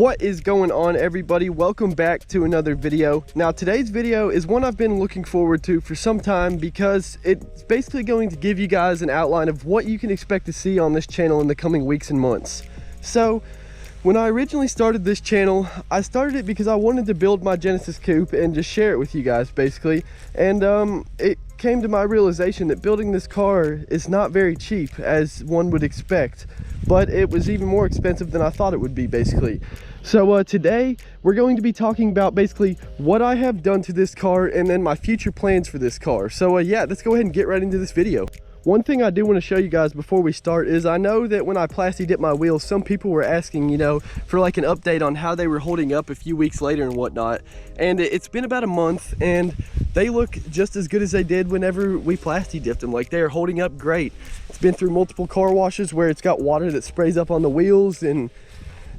What is going on, everybody? Welcome back to another video. Now today's video is one I've been looking forward to for some time because it's basically going to give you guys an outline of what you can expect to see on this channel in the coming weeks and months. So when I originally started this channel, I started it because I wanted to build my Genesis Coupe and just share it with you guys basically. And it came to my realization that building this car is not very cheap as one would expect, but it was even more expensive than I thought it would be basically. So today we're going to be talking about basically what I have done to this car and then my future plans for this car. So yeah, let's go ahead and get right into this video. One thing I do want to show you guys before we start is I know that when I plasti dipped my wheels, some people were asking, you know, for like an update on how they were holding up a few weeks later and whatnot. And it's been about a month and they look just as good as they did whenever we plasti dipped them. Like, they are holding up great. It's been through multiple car washes where it's got water that sprays up on the wheels, and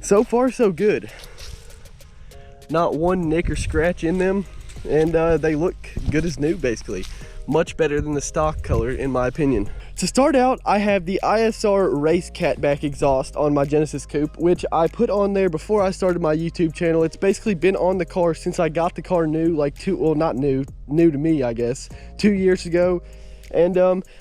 so far so good. Not one nick or scratch in them, and they look good as new basically. Much better than the stock color in my opinion. To start out, I have the ISR Race Catback exhaust on my Genesis Coupe, which I put on there before I started my YouTube channel. It's basically been on the car since I got the car new, like not new to me I guess, 2 years ago. And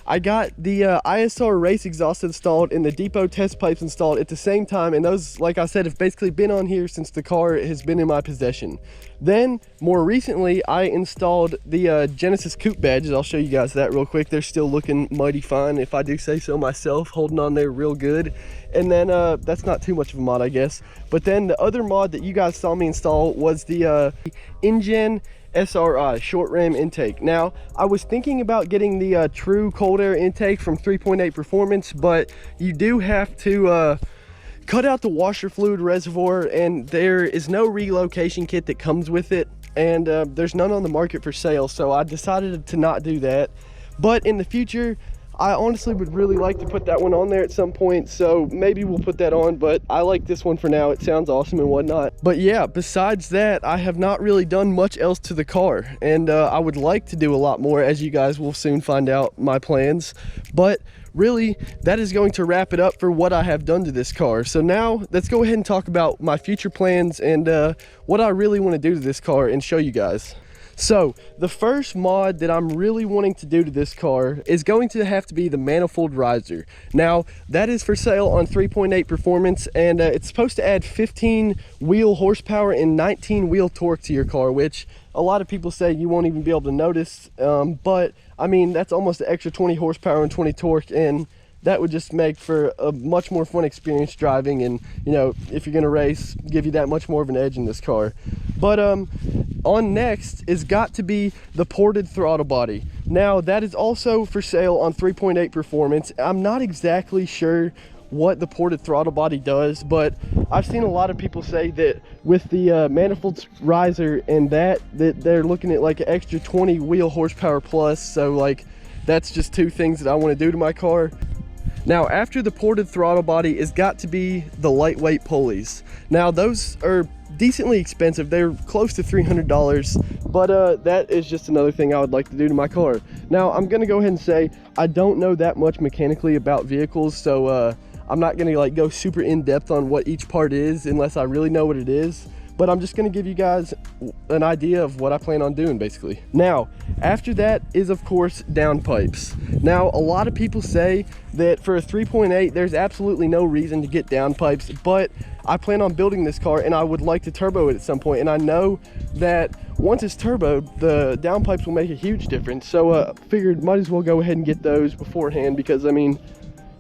I got the ISR Race exhaust installed and the depot test pipes installed at the same time, and those, like I said, have basically been on here since the car has been in my possession. Then more recently I installed the Genesis Coupe badges. I'll show you guys that real quick. They're still looking mighty fine, if I do say so myself, holding on there real good. And then that's not too much of a mod I guess, but then the other mod that you guys saw me install was the InGen SRI short ram intake. Now I was thinking about getting the true cold air intake from 3.8 Performance, but you do have to cut out the washer fluid reservoir, and there is no relocation kit that comes with it, and there's none on the market for sale, so I decided to not do that. But in the future, I honestly would really like to put that one on there at some point, so maybe we'll put that on, but I like this one for now. It sounds awesome and whatnot. But yeah, besides that, I have not really done much else to the car, and I would like to do a lot more, as you guys will soon find out my plans. But really, that is going to wrap it up for what I have done to this car. So now let's go ahead and talk about my future plans and what I really want to do to this car and show you guys. So the first mod that I'm really wanting to do to this car is going to have to be the manifold riser. Now that is for sale on 3.8 Performance, and it's supposed to add 15 wheel horsepower and 19 wheel torque to your car, which a lot of people say you won't even be able to notice, but I mean, that's almost an extra 20 horsepower and 20 torque, and that would just make for a much more fun experience driving, and you know, if you're gonna race, give you that much more of an edge in this car. But on next is got to be the ported throttle body. Now that is also for sale on 3.8 Performance. I'm not exactly sure what the ported throttle body does, but I've seen a lot of people say that with the manifold riser and that they're looking at like an extra 20 wheel horsepower plus, so like that's just two things that I want to do to my car. Now after the ported throttle body is got to be the lightweight pulleys. Now those are decently expensive. They're close to $300, but that is just another thing I would like to do to my car. Now I'm gonna go ahead and say I don't know that much mechanically about vehicles, so I'm not gonna like go super in depth on what each part is unless I really know what it is. But I'm just gonna give you guys an idea of what I plan on doing basically. Now, after that is of course downpipes. Now, a lot of people say that for a 3.8, there's absolutely no reason to get downpipes, but I plan on building this car and I would like to turbo it at some point. And I know that once it's turboed, the downpipes will make a huge difference. So figured might as well go ahead and get those beforehand, because I mean,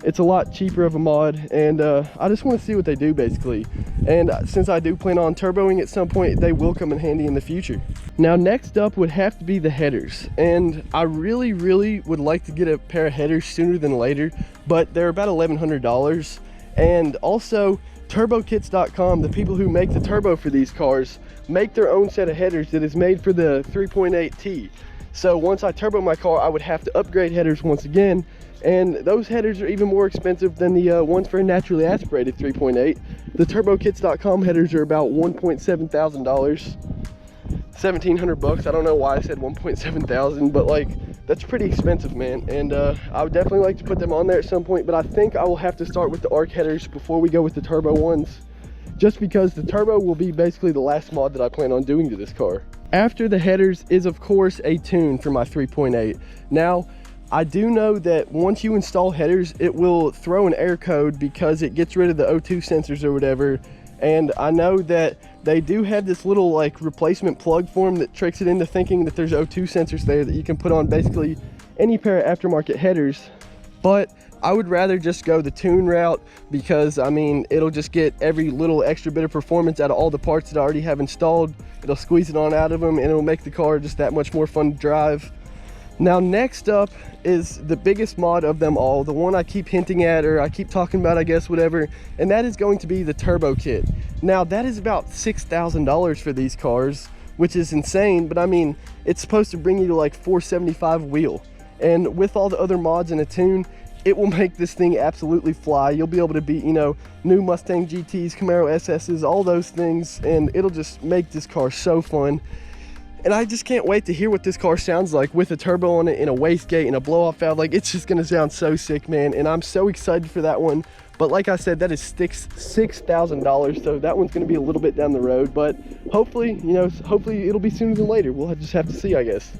it's a lot cheaper of a mod, and I just want to see what they do basically. And since I do plan on turboing at some point, they will come in handy in the future. Now next up would have to be the headers, and I really would like to get a pair of headers sooner than later, but they're about $1,100. And also turbokits.com, the people who make the turbo for these cars, make their own set of headers that is made for the 3.8T. So once I turbo my car, I would have to upgrade headers once again, and those headers are even more expensive than the ones for a naturally aspirated 3.8. The turbokits.com headers are about $1.7 thousand, 1,700 bucks. I don't know why I said 1.7 thousand, but like, that's pretty expensive, man. And I would definitely like to put them on there at some point, but I think I will have to start with the arc headers before we go with the turbo ones, just because the turbo will be basically the last mod that I plan on doing to this car. After the headers is of course a tune for my 3.8. Now, I do know that once you install headers, it will throw an error code because it gets rid of the O2 sensors or whatever. And I know that they do have this little like replacement plug for them that tricks it into thinking that there's O2 sensors there that you can put on basically any pair of aftermarket headers. But I would rather just go the tune route because I mean, it'll just get every little extra bit of performance out of all the parts that I already have installed. It'll squeeze it on out of them and it'll make the car just that much more fun to drive. Now next up is the biggest mod of them all, the one I keep hinting at, or I keep talking about, I guess, whatever, and that is going to be the turbo kit. Now that is about $6,000 for these cars, which is insane, but I mean, it's supposed to bring you to like 475 wheel. And with all the other mods in a tune, it will make this thing absolutely fly. You'll be able to beat, you know, new Mustang GTs, Camaro SSs, all those things, and it'll just make this car so fun. And I just can't wait to hear what this car sounds like with a turbo on it and a wastegate and a blow-off valve. Like, it's just gonna sound so sick, man. And I'm so excited for that one. But like I said, that is $6,000, so that one's gonna be a little bit down the road. But hopefully, you know, hopefully it'll be sooner than later. We'll just have to see, I guess.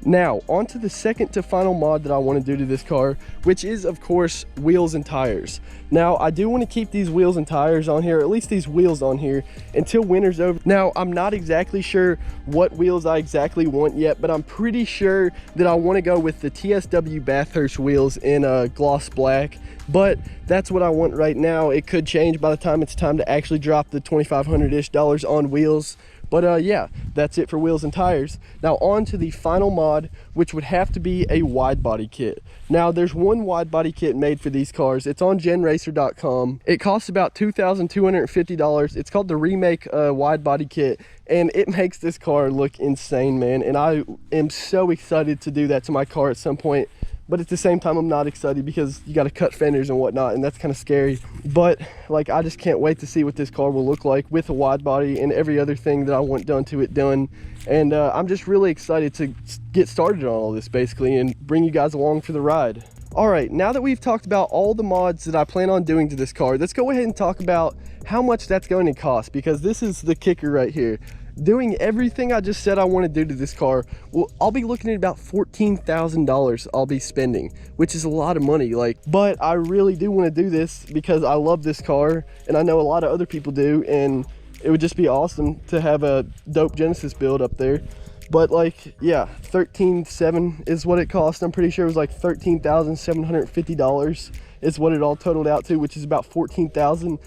Now, on to the second to final mod that I want to do to this car, which is, of course, wheels and tires. Now, I do want to keep these wheels and tires on here, or at least these wheels on here, until winter's over. Now, I'm not exactly sure what wheels I exactly want yet, but I'm pretty sure that I want to go with the TSW Bathurst wheels in gloss black. But that's what I want right now. It could change by the time it's time to actually drop the $2,500-ish on wheels. But yeah, that's it for wheels and tires. Now on to the final mod, which would have to be a wide body kit. Now there's one wide body kit made for these cars. It's on genracer.com. It costs about $2,250. It's called the Remake wide body kit, and it makes this car look insane, man. And I am so excited to do that to my car at some point. But at the same time, I'm not excited because you got to cut fenders and whatnot, and that's kind of scary. But like, I just can't wait to see what this car will look like with a wide body and every other thing that I want done to it done. And I'm just really excited to get started on all this basically and bring you guys along for the ride. All right, now that we've talked about all the mods that I plan on doing to this car, let's go ahead and talk about how much that's going to cost, because this is the kicker right here. Doing everything I just said I want to do to this car, well, I'll be looking at about $14,000 I'll be spending, which is a lot of money. Like, but I really do want to do this because I love this car, and I know a lot of other people do, and it would just be awesome to have a dope Genesis build up there. But like, yeah, $13,700 is what it cost. I'm pretty sure it was like $13,750 is what it all totaled out to, which is about $14,000.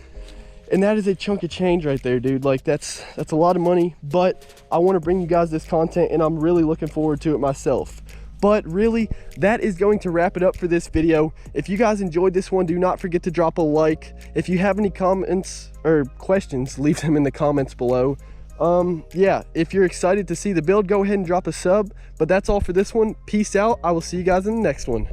And that is a chunk of change right there, dude. Like, that's a lot of money, but I want to bring you guys this content, and I'm really looking forward to it myself. But really, that is going to wrap it up for this video. If you guys enjoyed this one, do not forget to drop a like. If you have any comments or questions, leave them in the comments below. Yeah, if you're excited to see the build, go ahead and drop a sub. But that's all for this one. Peace out. I will see you guys in the next one.